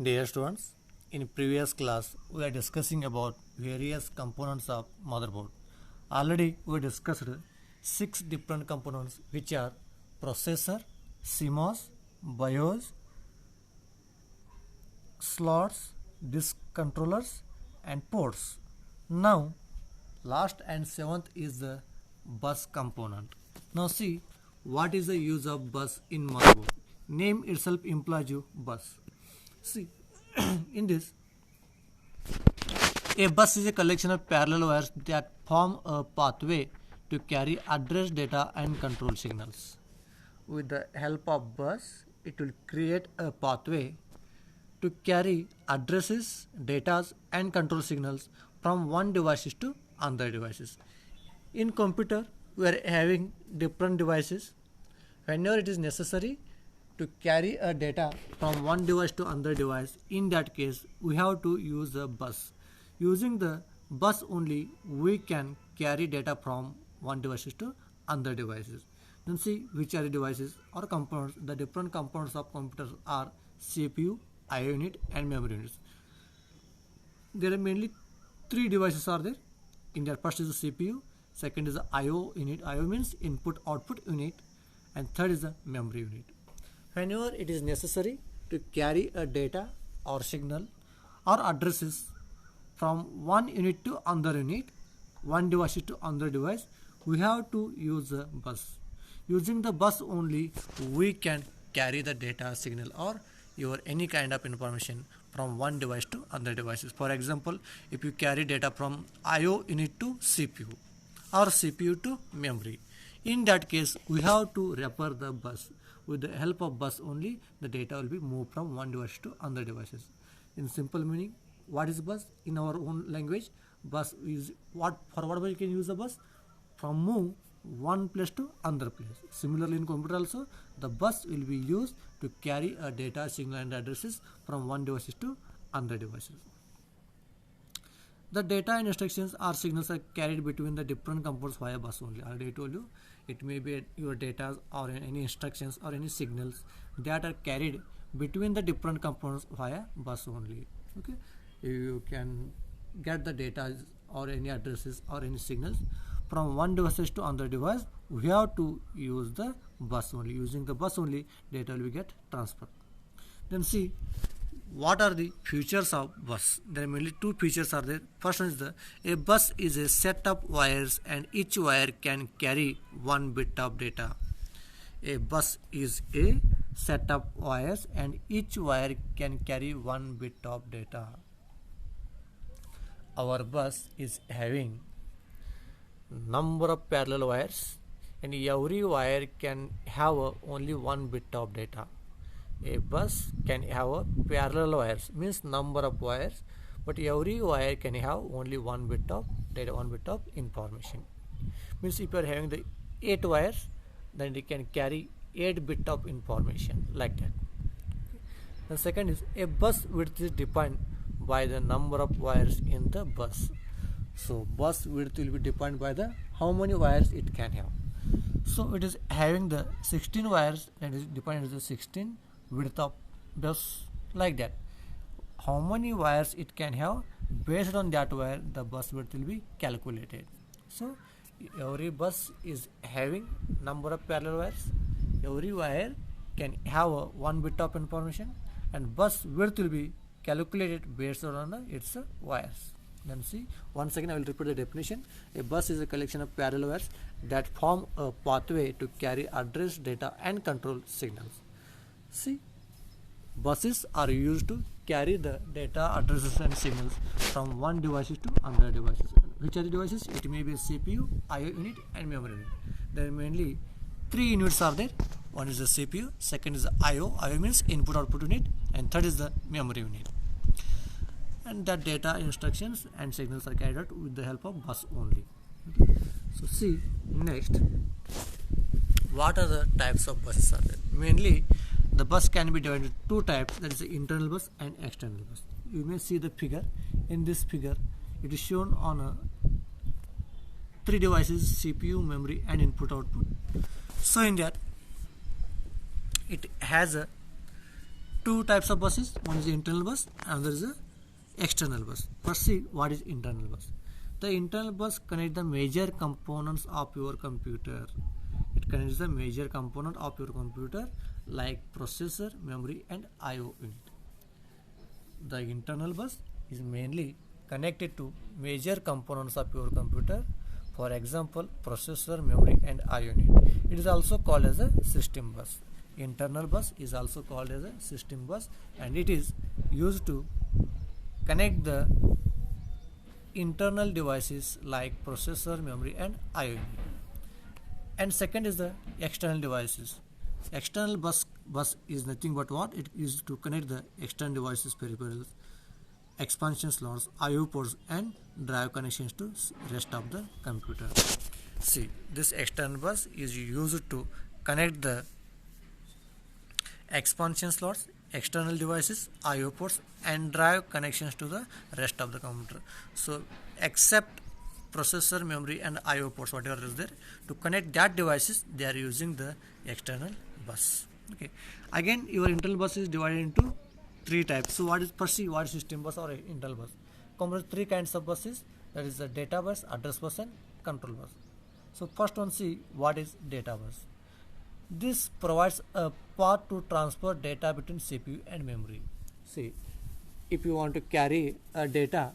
Dear students, in previous class we are discussing about various components of motherboard. Already we discussed 6 different components which are processor, CMOS, BIOS, slots, disk controllers and ports. Now last and seventh is the bus component. Now see what is the use of bus in motherboard. Name itself implies you bus. See, in this, a bus is a collection of parallel wires that form a pathway to carry address data and control signals. With the help of bus, it will create a pathway to carry addresses, data and control signals from one devices to other devices. In computer, we are having different devices. Whenever it is necessary to carry a data from one device to another device, in that case we have to use the bus. Using the bus only we can carry data from one devices to other devices. Then see which are the devices or components. The different components of computers are CPU, IO unit and memory units. There are mainly three devices are there. In there, first is the CPU, second is the IO unit. IO means input output unit, and third is the memory unit. Whenever it is necessary to carry a data or signal or addresses from one unit to another unit, one device to another device, we have to use the bus. Using the bus only we can carry the data, signal or your any kind of information from one device to other devices. For example, if you carry data from IO unit to CPU or CPU to memory, in that case we have to refer the bus. With the help of bus only, the data will be moved from one device to other devices. In simple meaning, what is bus? In our own language, bus is what we can use the bus from move one place to another place. Similarly, in computer also, the bus will be used to carry a data, signal and addresses from one devices to other devices. The data and instructions or signals are carried between the different components via bus only. I already told you, it may be your data or any instructions or any signals that are carried between the different components via bus only. Okay, you can get the data or any addresses or any signals from one device to another device. We have to use the bus only. Using the bus only, data will get transferred. Then see what are the features of bus. There are mainly two features are there. First one is a bus is a set of wires and each wire can carry one bit of data. A bus is a set of wires and each wire can carry one bit of data. Our bus is having number of parallel wires and every wire can have only one bit of data. A bus can have a parallel wires, means number of wires, but every wire can have only one bit of data, one bit of information. Means if you are having the 8 wires, then it can carry 8 bit of information like that. The second is a bus width is defined by the number of wires in the bus. So bus width will be defined by the how many wires it can have. So it is having the 16 wires, that is defined as the 16 width of bus like that. How many wires it can have, based on that wire the bus width will be calculated. So every bus is having number of parallel wires. Every wire can have one bit of information and bus width will be calculated based on its wires. Then see, once again I will repeat the definition. A bus is a collection of parallel wires that form a pathway to carry address, data and control signals. See, buses are used to carry the data, addresses and signals from one device to another devices. Which are the devices? It may be a CPU, IO unit and memory unit. There are mainly three units are there. One is the CPU, second is the IO. IO means input output unit, and third is the memory unit. And that data, instructions and signals are carried out with the help of bus only. Okay. So see next, what are the types of buses are there? Mainly the bus can be divided into two types, that is the internal bus and external bus. You may see the figure. In this figure it is shown on three devices, CPU, memory and input output. So in that it has two types of buses. One is the internal bus, another is the external bus. First, see what is internal bus. The internal bus connects the major components of your computer. It connects the major component of your computer like processor, memory, and I/O unit. The internal bus is mainly connected to major components of your computer. For example, processor, memory, and I/O unit. It is also called as a system bus. Internal bus is also called as a system bus, and it is used to connect the internal devices like processor, memory, and I/O unit. And second is the external devices. External bus is nothing but what? It is to connect the external devices, peripherals, expansion slots, I/O ports, and drive connections to rest of the computer. See, this external bus is used to connect the expansion slots, external devices, I/O ports, and drive connections to the rest of the computer. So, except processor, memory, and I/O ports, whatever is there, to connect that devices, they are using the external bus. Okay. Again, your internal bus is divided into three types. So, what is system bus or internal bus? Comes three kinds of buses. That is the data bus, address bus, and control bus. So, first one, see what is data bus. This provides a path to transfer data between CPU and memory. See, if you want to carry a data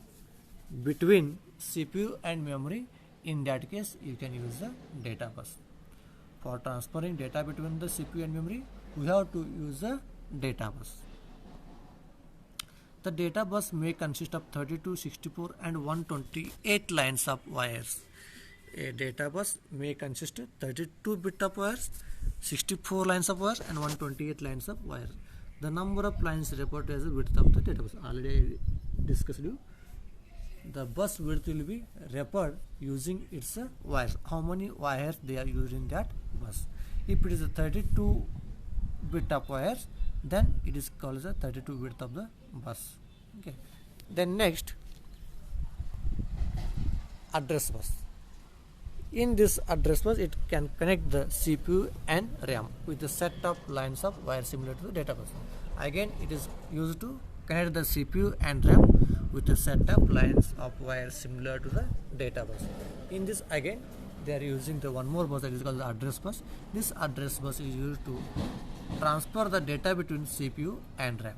between CPU and memory, in that case you can use the data bus. For transferring data between the CPU and memory, we have to use the data bus. The data bus may consist of 32, 64, and 128 lines of wires. A data bus may consist of 32 bit of wires, 64 lines of wires, and 128 lines of wires. The number of lines referred as the width of the data bus. Already I discussed you. The bus width will be referred using its wires. How many wires they are using that bus? If it is a 32 bit of wires, then it is called as a 32 width of the bus. Okay. Then next, address bus. In this address bus, it can connect the CPU and RAM with a set of lines of wire similar to the data bus. Again, it is used to connect the CPU and RAM with a set of lines of wire similar to the data bus. In this, again, they are using the one more bus that is called the address bus. This address bus is used to transfer the data between CPU and RAM.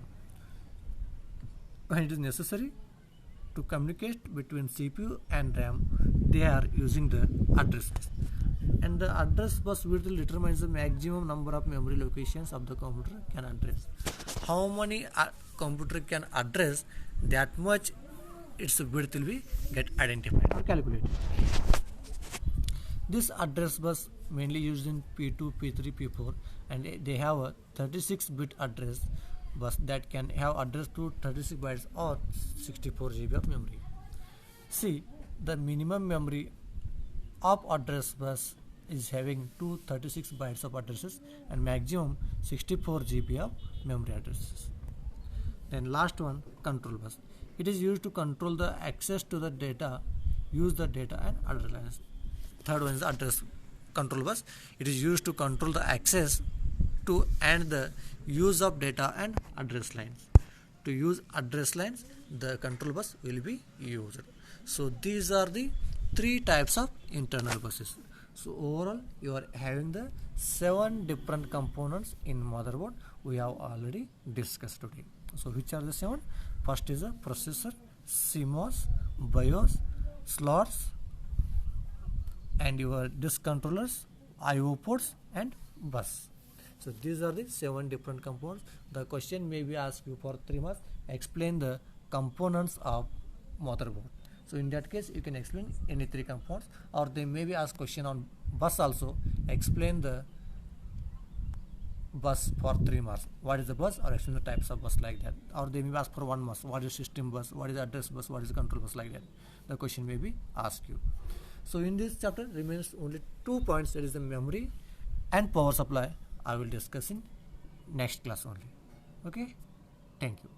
When it is necessary to communicate between CPU and RAM, they are using the address bus. And the address bus width determines the maximum number of memory locations of the computer can address. How many computer can address, that much its width will be get identified or calculated. This address bus mainly used in P2, P3, P4, and they have a 36-bit address bus that can have address to 36 bytes or 64 GB of memory. See, the minimum memory of address bus is having 236 bytes of addresses and maximum 64 GB of memory addresses. Then last one, control bus. It is used to control the access to the data, use the data and address lines. Third one is the address control bus. It is used to control the access to and the use of data and address lines. To use address lines, the control bus will be used. So these are the three types of internal buses. So overall, you are having the 7 different components in motherboard we have already discussed today. So which are the 7? First is a processor, CMOS, BIOS, slots, and your disk controllers, I/O ports, and bus. So these are the 7 different components. The question may be asked you for 3 marks. Explain the components of motherboard. So in that case, you can explain any 3 components, or they may be asked question on bus also. Explain the bus for 3 marks. What is the bus, or explain the types of bus like that. Or they may ask for 1 mark. What is system bus? What is address bus? What is the control bus like that? The question may be asked you. So in this chapter remains only 2 points, that is the memory and power supply. I will discuss in next class only. Okay, thank you.